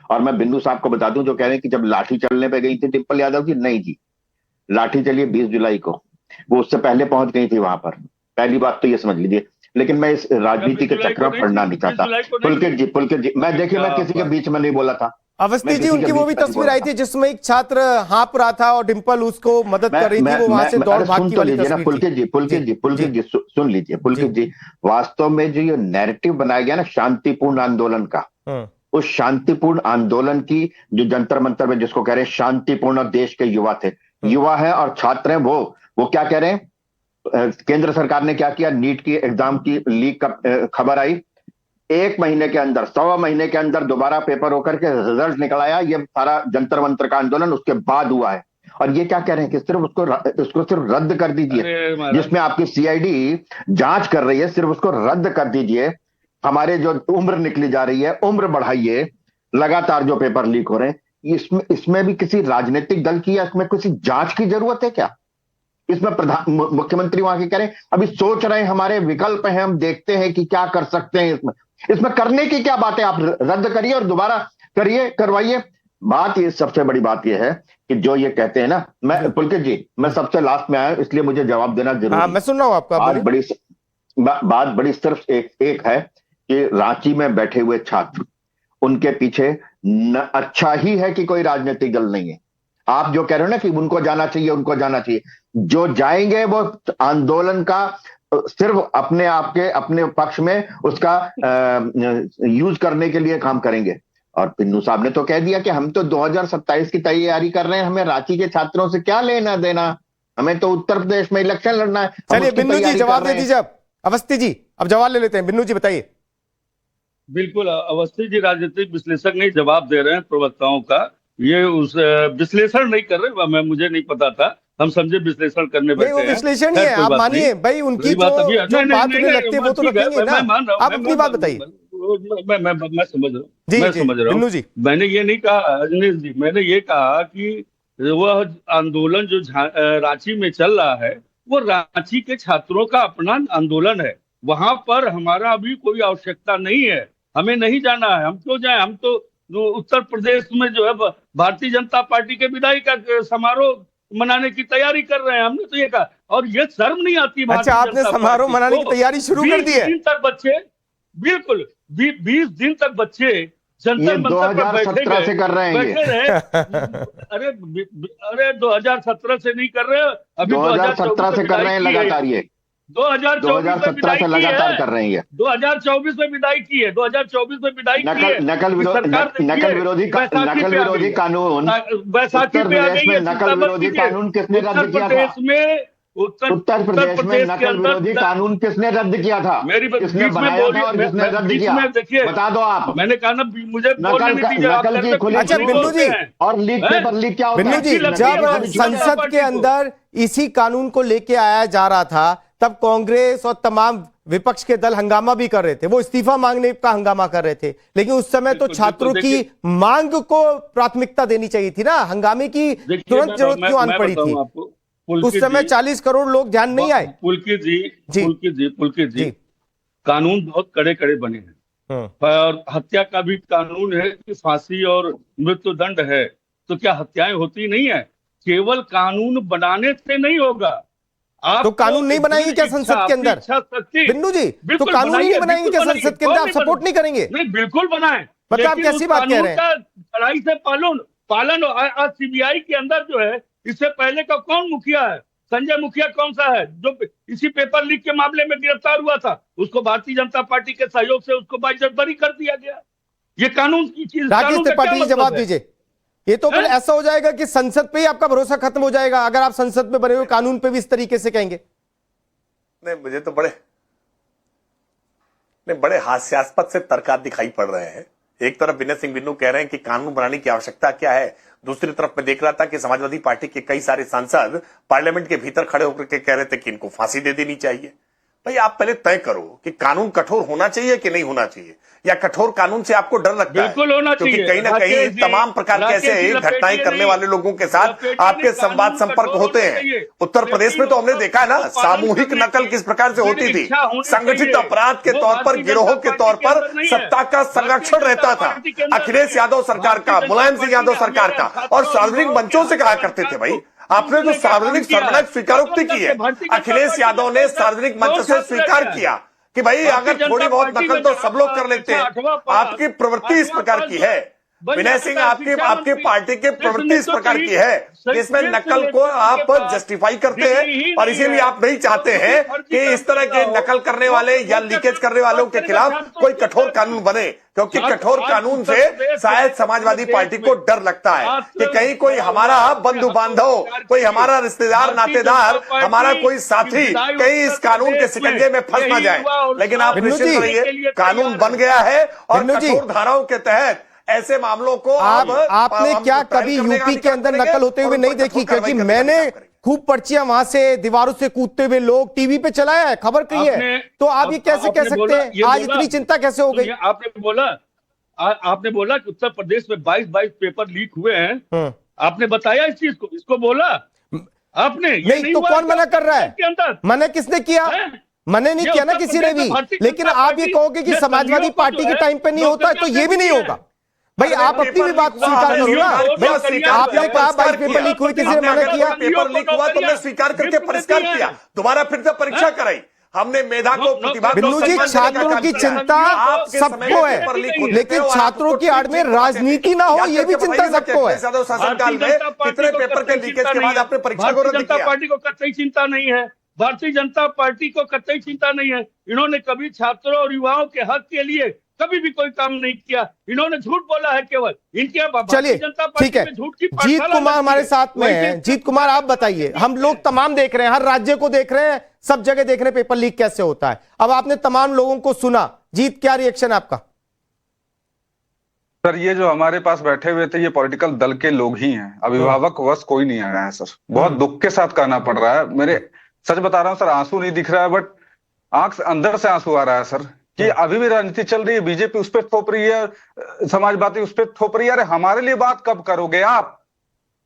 और मैं बिंदु साहब को बता दूं जो कह रहे हैं कि जब लाठी चलने पे गई थी डिम्पल यादव जी, नहीं जी, लाठी चलिए 20 जुलाई को, वो उससे पहले पहुंच गई थी वहां पर। पहली बात तो ये समझ लीजिए। लेकिन मैं इस राजनीति के चक्र में पड़ना नहीं चाहता। पुलकित जी, मैं देखिए, मैं किसी के बीच में नहीं बोला था। अवस्थी जी, उनकी वो भी तस्वीर आई थी जिसमें एक छात्र हाँप रहा था और डिम्पल उसको मदद कर रही थी, वो वहां से दौड़ भाग की वाली तस्वीर थी। पुलकित जी सुन लीजिए। पुलकित जी, वास्तव में जो ये नैरेटिव बनाया गया ना शांतिपूर्ण आंदोलन का, उस शांतिपूर्ण आंदोलन की जो जंतर मंतर में जिसको कह रहे हैं शांतिपूर्ण, देश के युवा थे, युवा है और छात्र हैं, वो क्या कह रहे हैं, केंद्र सरकार ने क्या किया, नीट की एग्जाम की लीक का खबर आई, 1 महीने के अंदर, 1.25 महीने के अंदर दोबारा पेपर होकर के रिजल्ट निकल आया। ये सारा जंतर मंतर का आंदोलन उसके बाद हुआ है। और ये क्या कह रहे हैं कि सिर्फ उसको सिर्फ रद्द कर दीजिए, जिसमें आपकी सीआईडी जांच कर रही है, सिर्फ उसको रद्द कर दीजिए। हमारे जो उम्र निकली जा रही है, उम्र बढ़ाइए, लगातार जो पेपर लीक हो रहे हैं, इसमें भी किसी राजनीतिक दल की या इसमें किसी जांच की जरूरत है क्या? इसमें मुख्यमंत्री वहां के कह रहे हैं अभी सोच रहे हैं, हमारे विकल्प हैं, हम देखते हैं कि क्या कर सकते हैं। इसमें करने की क्या बात है? आप रद्द करिए और दोबारा करिए, करवाइए। बात ये, सबसे बड़ी बात ये है कि जो ये कहते हैं ना, मैं पुलकित जी, मैं सबसे लास्ट में आया इसलिए मुझे जवाब देना जरूरी है। मैं सुन रहा हूं आपका। बात बड़ी सिर्फ एक है कि रांची में बैठे हुए छात्र, उनके पीछे अच्छा ही है कि कोई राजनीतिक दल नहीं है। आप जो कह रहे हो ना कि उनको जाना चाहिए, उनको जाना चाहिए, जो जाएंगे वो आंदोलन का सिर्फ अपने आप के अपने पक्ष में उसका यूज करने के लिए काम करेंगे। और बिन्नू साहब ने तो कह दिया कि हम तो 2027 की तैयारी कर रहे हैं, हमें रांची के छात्रों से क्या लेना देना, हमें तो उत्तर प्रदेश में इलेक्शन लड़ना है। चलिए बिन्नू जी जवाब दे दीजिए। अवस्थी जी अब जवाब ले लेते हैं, बिन्नू जी बताइए। बिल्कुल, अवस्थी जी राजनीतिक विश्लेषक नहीं जवाब दे रहे हैं प्रवक्ताओं का, ये उस विश्लेषण नहीं कर रहे, मैं मुझे नहीं पता था, हम समझे विश्लेषण करने बैठे हैं। वो विश्लेषण ही है, आप मानिए भाई, उनकी जो बात उन्हें लगती है वो तो रखेंगे ना। आप अपनी बात बताइए। मैं समझ रहा हूँ। मैंने ये नहीं कहा अजनीश जी, मैंने ये कहा कि वह आंदोलन जो रांची में चल रहा है वो रांची के छात्रों का अपना आंदोलन है, वहां पर हमारा अभी कोई आवश्यकता नहीं है, हमें नहीं जाना है। हम क्यों जाए? हम तो उत्तर प्रदेश में जो है भारतीय जनता पार्टी के विदाई का समारोह मनाने की तैयारी कर रहे हैं, हमने तो ये कहा। और ये शर्म नहीं आती? अच्छा, आपने समारोह मनाने की तैयारी शुरू कर दी है? 20 दिन तक बच्चे, बिल्कुल 20 दिन तक बच्चे जंतर मंतर पर बैठे से कर रहे हैं अरे 2017 से नहीं कर रहे, अभी 2017 से कर रहे हैं लगातार। ये 2017 से लगातार कर रहे हैं। 2024 में विदाई की है, 2024 में विदाई की है। नकल विरोधी कानून, बैसाखी पे आ गई है। नकल विरोधी कानून किसने रद्द किया था? उत्तर प्रदेश में नकल विरोधी कानून किसने रद्द किया था? किसने बनाया था और किसने रद्द किया? देखिए, बता दो आप। मैंने कहा ना, मुझे नकल की खुली। अच्छा बिन्नू जी, और लीक पेपर लीक क्या होता है? बिन्नू जी, जब संसद के अंदर इसी कानून को लेके आया जा रहा था तब कांग्रेस और तमाम विपक्ष के दल हंगामा भी कर रहे थे, वो इस्तीफा मांगने का हंगामा कर रहे थे, लेकिन उस समय तो छात्रों की मांग को प्राथमिकता देनी चाहिए थी ना, हंगामे की तुरंत जरूरत क्यों आन पड़ी थी? उस समय 40 करोड़ लोग ध्यान नहीं आए। पुलकित जी, कानून बहुत कड़े कड़े बने हैं और हत्या का भी कानून है कि फांसी और मृत्यु दंड है, तो क्या हत्याएं होती नहीं है? केवल कानून बनाने से नहीं होगा। आप तो कानून नहीं बनाएंगे क्या संसद के अंदर? बिन्नू जी, तो कानून ही नहीं बनाएंगे क्या संसद के अंदर? आप सपोर्ट नहीं करेंगे? नहीं, बिल्कुल बनाएं। मतलब आप कैसी बात कह रहे हैं? कड़ाई से पालन। आज सीबीआई के अंदर जो है, इससे पहले का कौन मुखिया है? संजय मुखिया कौन सा है जो इसी पेपर लीक के मामले में गिरफ्तार हुआ था? उसको भारतीय जनता पार्टी के सहयोग से उसको बाइज्जतबरी कर दिया गया। ये कानून की चीज। राकेश त्रिपाठी जी जवाब दीजिए। ये तो फिर ऐसा हो जाएगा कि संसद पे ही आपका भरोसा खत्म हो जाएगा अगर आप संसद में बने हुए कानून पे भी इस तरीके से कहेंगे। नहीं, मुझे तो बड़े हास्यास्पद से तर्क दिखाई पड़ रहे हैं। एक तरफ विनय सिंह बिन्नू कह रहे हैं कि कानून बनाने की आवश्यकता क्या है, दूसरी तरफ मैं देख रहा था कि समाजवादी पार्टी के कई सारे सांसद पार्लियामेंट के भीतर खड़े होकर के कह रहे थे कि इनको फांसी दे देनी चाहिए। भाई आप पहले तय करो कि कानून कठोर होना चाहिए कि नहीं होना चाहिए, या कठोर कानून से आपको डर लगता है? बिल्कुल होना चाहिए, क्योंकि कहीं ना कहीं तमाम प्रकार के ऐसे घटनाएं करने वाले लोगों के साथ आपके संवाद संपर्क होते हैं। उत्तर प्रदेश में तो हमने देखा है ना, सामूहिक नकल किस प्रकार से होती थी। संगठित अपराध के तौर पर, गिरोह के तौर पर सत्ता का संरक्षण रहता था अखिलेश यादव सरकार का, मुलायम सिंह यादव सरकार का, और सार्वजनिक मंचों से कहा करते थे भाई आपने जो सार्वजनिक सर्वनायक स्वीकारोक्ति की है, अखिलेश यादव ने सार्वजनिक मंच से स्वीकार किया कि भाई अगर थोड़ी बहुत नकल तो सब लोग कर लेते हैं। आपकी प्रवृत्ति इस प्रकार की है विनय सिंह, आपकी पार्टी की प्रवृत्ति इस प्रकार की है जिसमें नकल को आप जस्टिफाई करते हैं, और इसीलिए आप नहीं चाहते हैं कि इस तरह के नकल करने वाले या लीकेज करने वालों के खिलाफ कोई कठोर कानून बने, क्योंकि कठोर कानून से शायद समाजवादी पार्टी को डर लगता है कि कहीं कोई हमारा बंधु बांधव, कोई हमारा रिश्तेदार नातेदार, हमारा कोई साथी कहीं इस कानून के शिकंजे में फंस ना जाए। लेकिन आप निश्चित रहिए, कानून बन गया है और कठोर धाराओं के तहत ऐसे मामलों को आपने क्या कभी यूपी के अंदर नकल होते हुए नहीं देखी? क्योंकि मैंने खूब पर्चियां वहां से दीवारों से कूदते हुए लोग टीवी पे चलाया है, खबर कही है, तो आप ये कैसे कह सकते हैं? आज इतनी चिंता कैसे हो गई? आपने बोला कि उत्तर प्रदेश में 22 पेपर लीक हुए हैं, आपने बताया इस चीज को, इसको बोला आपने? नहीं तो कौन मना कर रहा है? मना किसने किया? मना नहीं किया ना किसी ने भी। लेकिन आप ये कहोगे कि समाजवादी पार्टी के टाइम पे नहीं होता, तो ये भी नहीं होगा भाई। आप अपनी भी बात स्वीकार करो ना भाई। आपने कहा 22 पेपर लीक हुए, किसी ने मना किया? पेपर लीक हुआ तो हमने स्वीकार करके परिष्कार किया, दोबारा फिर से परीक्षा कराई, हमने मेधा को प्रतिभा। बिन्नू जी, छात्रों की चिंता सबको है, लेकिन छात्रों की आड़ में राजनीति ना हो, ये भी चिंता सबको है। शासनकाल में कितने पेपर के लीकेज के बाद आपने परीक्षा को रद्द किया? पार्टी को कतई चिंता नहीं है, भारतीय जनता पार्टी को कतई चिंता नहीं है। इन्होंने कभी छात्रों और युवाओं के हक के लिए कभी भी कोई काम नहीं किया, इन्होंने झूठ बोला है केवल। इनके चलिए ठीक है, जीत कुमार हमारे साथ में है। जीत कुमार, आप बताइए, हम लोग तमाम देख रहे हैं, हर राज्य को देख रहे हैं, सब जगह देख रहे हैं पेपर लीक कैसे होता है। अब आपने तमाम लोगों को सुना, जीत क्या रिएक्शन आपका? सर, ये जो हमारे पास बैठे हुए थे ये पॉलिटिकल दल के लोग ही हैं, अभिभावक वश कोई नहीं आया है सर। बहुत दुख के साथ कहना पड़ रहा है, मेरे सच बता रहा हूं सर, आंसू नहीं दिख रहा है बट आंख से अंदर से आंसू आ रहा है सर, कि अभी भी राजनीति चल रही है, बीजेपी उस पर थोप रही है, समाजवादी उस पर थोप रही है। अरे हमारे लिए बात कब करोगे आप?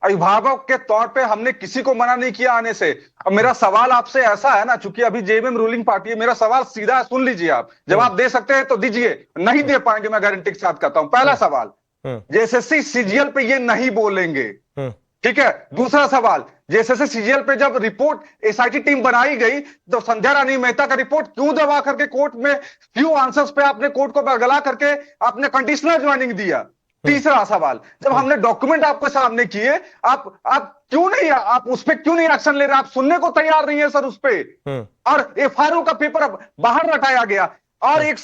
अभिभावक के तौर पे हमने किसी को मना नहीं किया आने से। अब मेरा सवाल आपसे ऐसा है ना, चूंकि अभी जेएमएम रूलिंग पार्टी है, मेरा सवाल सीधा है, सुन लीजिए आप। जवाब दे सकते हैं तो दीजिए, नहीं दे पाएंगे मैं गारंटी के साथ कहता हूं। पहला सवाल, जेएसएससी सीजीएल पे ये नहीं बोलेंगे, ठीक है। दूसरा सवाल, जेएसएससी सीजीएल पे जब रिपोर्ट एसआईटी टीम बनाई गई तो संध्या रानी मेहता का रिपोर्ट क्यों दबा करके कोर्ट में फ्यू आंसर्स पे आपने कोर्ट को बरगला करके आपने कंडीशनल ज्वाइनिंग दिया? तीसरा सवाल, जब हमने डॉक्यूमेंट आपके सामने किए, आप क्यों नहीं, आप उस पर क्यों नहीं एक्शन ले रहे? आप सुनने को तैयार नहीं है सर उस पर। और एफआरओ का पेपर अब बाहर रटाया गया। और एक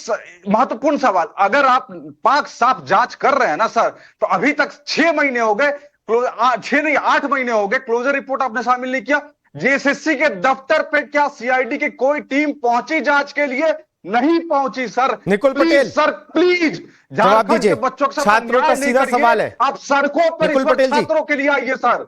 महत्वपूर्ण सवाल, अगर आप पाक साफ जांच कर रहे हैं ना सर, तो अभी तक 6 महीने हो गए, 6 नहीं 8 महीने हो गए, क्लोजर रिपोर्ट आपने शामिल नहीं किया। जेएसएससी के दफ्तर पे क्या सीआईडी की कोई टीम पहुंची जांच के लिए? नहीं पहुंची sir. Nikul Patel sir please जवाब दीजिए, छात्रों का सीधा सवाल है, आप सड़कों पर निकुल पटेल जी छात्रों के लिए आइए सर।